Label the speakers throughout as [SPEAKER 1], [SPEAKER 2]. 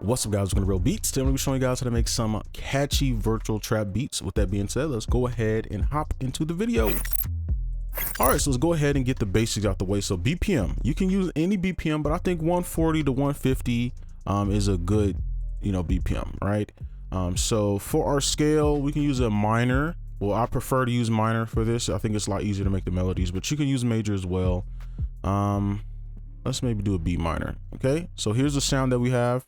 [SPEAKER 1] What's up, guys? We're gonna real beats. Today I'm gonna be showing you guys how to make some catchy virtual trap beats. With that being said, let's go ahead and hop into the video. All right, so let's go ahead and get the basics out the way. So BPM, you can use any BPM, but I think 140 to 150 is a good, BPM, right? So for our scale, we can use a minor. Well, I prefer to use minor for this. I think it's a lot easier to make the melodies, but you can use major as well. Let's maybe do a B minor. Okay, so here's the sound that we have.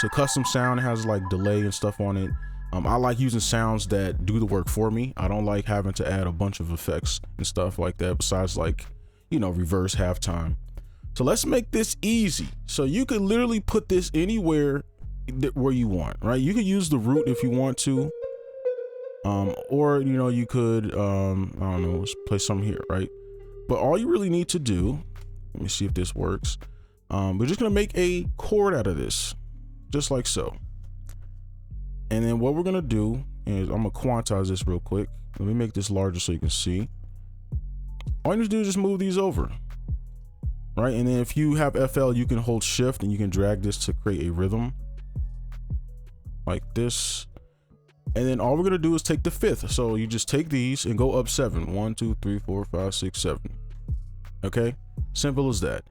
[SPEAKER 1] It's a custom sound. It has like delay and stuff on it. I like using sounds that do the work for me. I don't like having to add a bunch of effects and stuff like that besides like, reverse halftime. So let's make this easy. So you can literally put this anywhere where you want, right? You could use the root if you want to. Or, you could, I don't know, let's play some here, right? But all you really need to do, let me see if this works. We're just gonna make a chord out of this. Just like so. And then what we're gonna do is I'm gonna quantize this real quick. Let me make this larger so you can see. All you need to do is just move these over, right? And then if you have FL, you can hold shift and you can drag this to create a rhythm like this. And then all we're gonna do is take the fifth. So you just take these and go up 7. 1, 2, 3, 4, 5, 6, 7. Okay, simple as that.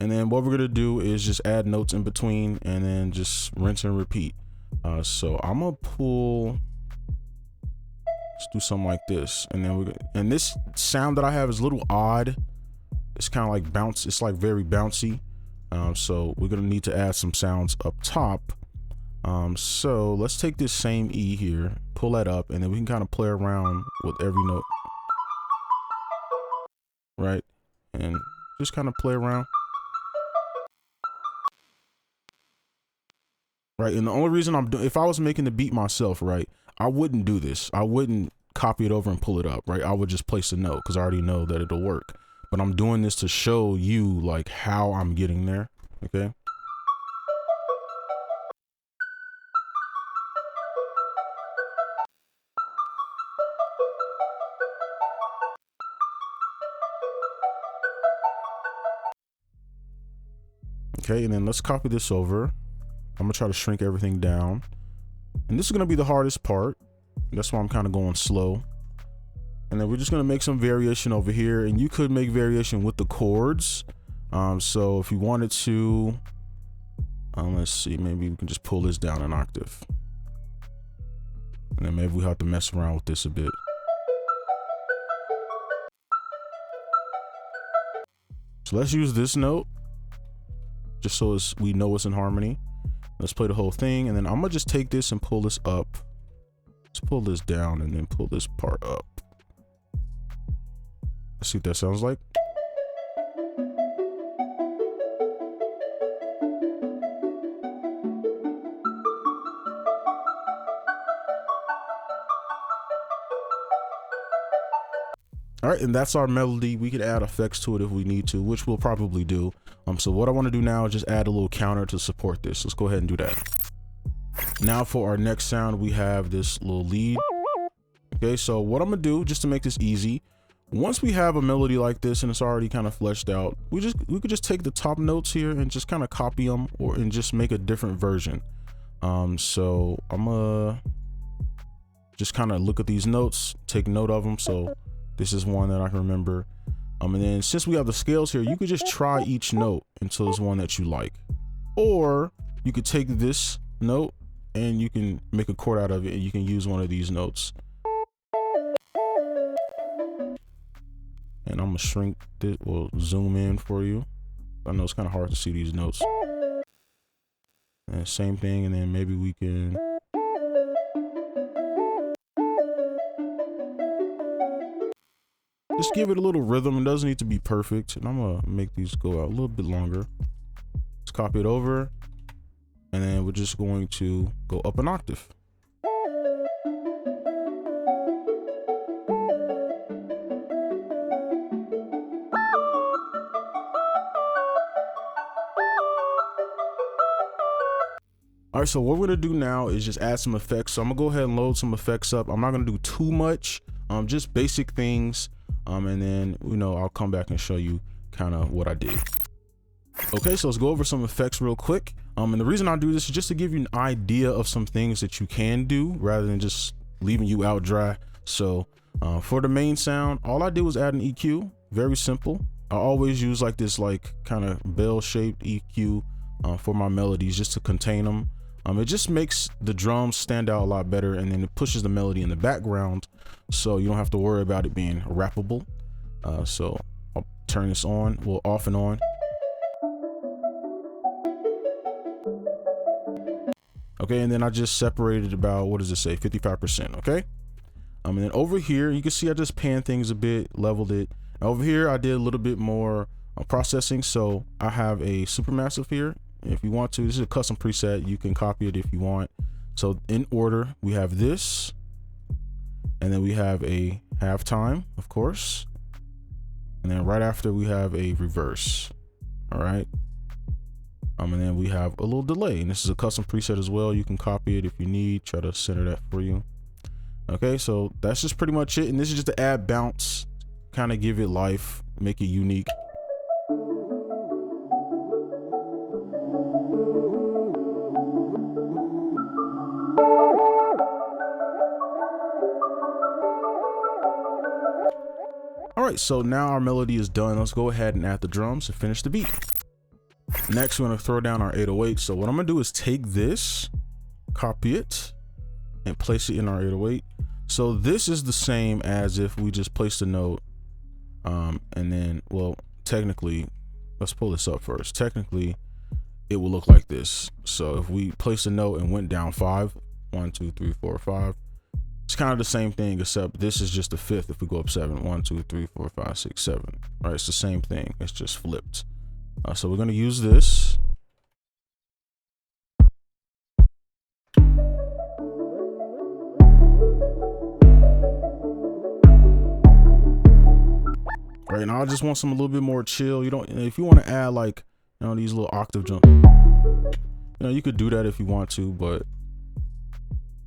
[SPEAKER 1] And then what we're gonna do is just add notes in between and then just rinse and repeat. So I'm gonna pull, let's do something like this. And then and this sound that I have is a little odd. It's kind of like bounce, it's like very bouncy. So we're gonna need to add some sounds up top. So let's take this same E here, pull that up, and then we can kind of play around with every note. Right? And just kind of play around. Right, and the only reason I'm doing, if I was making the beat myself, right, I wouldn't do this. I wouldn't copy it over and pull it up, right? I would just place a note because I already know that it'll work. But I'm doing this to show you like how I'm getting there, okay? Okay, and then let's copy this over. I'm gonna try to shrink everything down. And this is gonna be the hardest part. That's why I'm kind of going slow. And then we're just gonna make some variation over here. And you could make variation with the chords. So if you wanted to, let's see, maybe we can just pull this down an octave. And then maybe we have to mess around with this a bit. So let's use this note, just so we know it's in harmony. Let's play the whole thing, and then I'm gonna just take this and pull this up. Let's pull this down and then pull this part up. Let's see what that sounds like. All right, and that's our melody. We could add effects to it if we need to, which we'll probably do. So what I want to do now is just add a little counter to support this. Let's go ahead and do that. Now for our next sound, we have this little lead. Okay, so what I'm gonna do, just to make this easy, once we have a melody like this and it's already kind of fleshed out, we could just take the top notes here and just kind of copy them and just make a different version. So I'm gonna just kind of look at these notes, take note of them. So this is one that I can remember. And then since we have the scales here, you could just try each note until it's one that you like. Or you could take this note and you can make a chord out of it and you can use one of these notes. And I'm gonna shrink this, or zoom in for you. I know it's kind of hard to see these notes. And same thing, and then maybe we can, just give it a little rhythm. It doesn't need to be perfect. And I'm gonna make these go out a little bit longer. Let's copy it over. And then we're just going to go up an octave. All right, so what we're gonna do now is just add some effects. So I'm gonna go ahead and load some effects up. I'm not gonna do too much, just basic things. And then, I'll come back and show you kind of what I did. Okay, so let's go over some effects real quick. And the reason I do this is just to give you an idea of some things that you can do rather than just leaving you out dry. So for the main sound, all I did was add an EQ. Very simple. I always use like this kind of bell-shaped EQ for my melodies just to contain them. It just makes the drums stand out a lot better, and then it pushes the melody in the background so you don't have to worry about it being rappable. So I'll turn this on, well, off and on. Okay, and then I just separated about, what does it say, 55%, okay? And then over here, you can see I just panned things a bit, leveled it. Over here, I did a little bit more processing. So I have a supermassive here. If you want to, this is a custom preset. You can copy it if you want. So in order, we have this, and then we have a halftime, of course. And then right after, we have a reverse, all right? And then we have a little delay, and this is a custom preset as well. You can copy it if you need, try to center that for you. Okay, so that's just pretty much it. And this is just to add bounce, kind of give it life, make it unique. All right, so now our melody is done. Let's go ahead and add the drums and finish the beat. Next, we're gonna throw down our 808. So what I'm gonna do is take this, copy it, and place it in our 808. So this is the same as if we just placed a note, and then, well, technically, let's pull this up first. Technically, it will look like this. So if we placed a note and went down 5, 1, 2, 3, 4, 5, it's kind of the same thing, except this is just the 5th. If we go up 7, 1, 2, 3, 4, 5, 6, 7, right? It's the same thing. It's just flipped. So we're going to use this. Right, and I just want some a little bit more chill. You don't, if you want to add like, you know, these little octave jump, you know, you could do that if you want to, but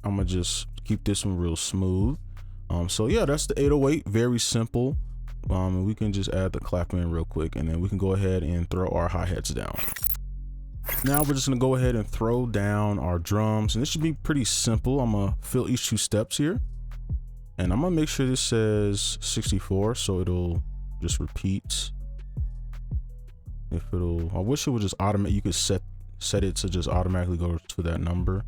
[SPEAKER 1] I'm gonna just keep this one real smooth. So yeah, that's the 808. Very simple. And we can just add the clap in real quick, and then we can go ahead and throw our hi-hats down. Now we're just gonna go ahead and throw down our drums, and this should be pretty simple. I'm gonna fill each 2 steps here, and I'm gonna make sure this says 64, so it'll just repeat. If it'll, I wish it would just automate. You could set it to just automatically go to that number,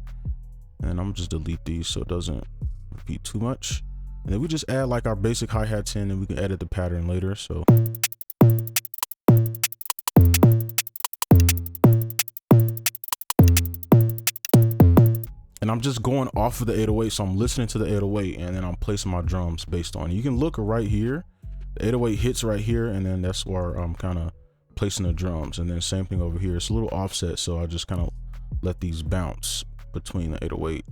[SPEAKER 1] and I'm just delete these so it doesn't repeat too much. And then we just add like our basic hi-hats in, and we can edit the pattern later. So and I'm just going off of the 808, so I'm listening to the 808, and then I'm placing my drums based on it. You can look right here, the 808 hits right here, and then that's where I'm kind of placing the drums. And then same thing over here. It's a little offset, so I just kind of let these bounce between the 808.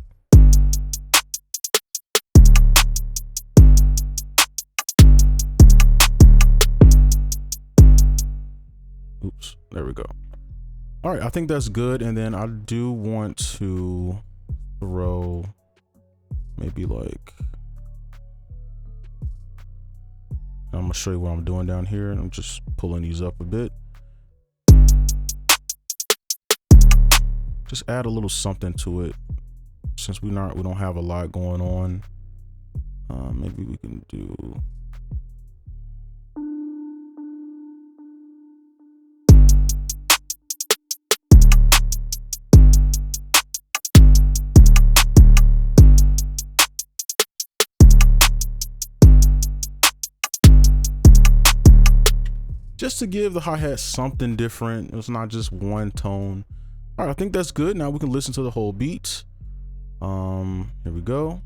[SPEAKER 1] Oops, there we go. All right, I think that's good. And then I do want to throw maybe like, I'm gonna show you what I'm doing down here, and I'm just pulling these up a bit. Just add a little something to it, since we don't have a lot going on. Maybe we can do. Just to give the hi-hat something different. It's not just one tone. All right, I think that's good. Now we can listen to the whole beat. Here we go.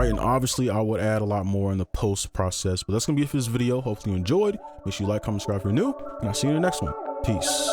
[SPEAKER 1] And obviously I would add a lot more in the post process, but that's gonna be it for this video. Hopefully you enjoyed. Make sure you like, comment, subscribe if you're new, and I'll see you in the next one. Peace.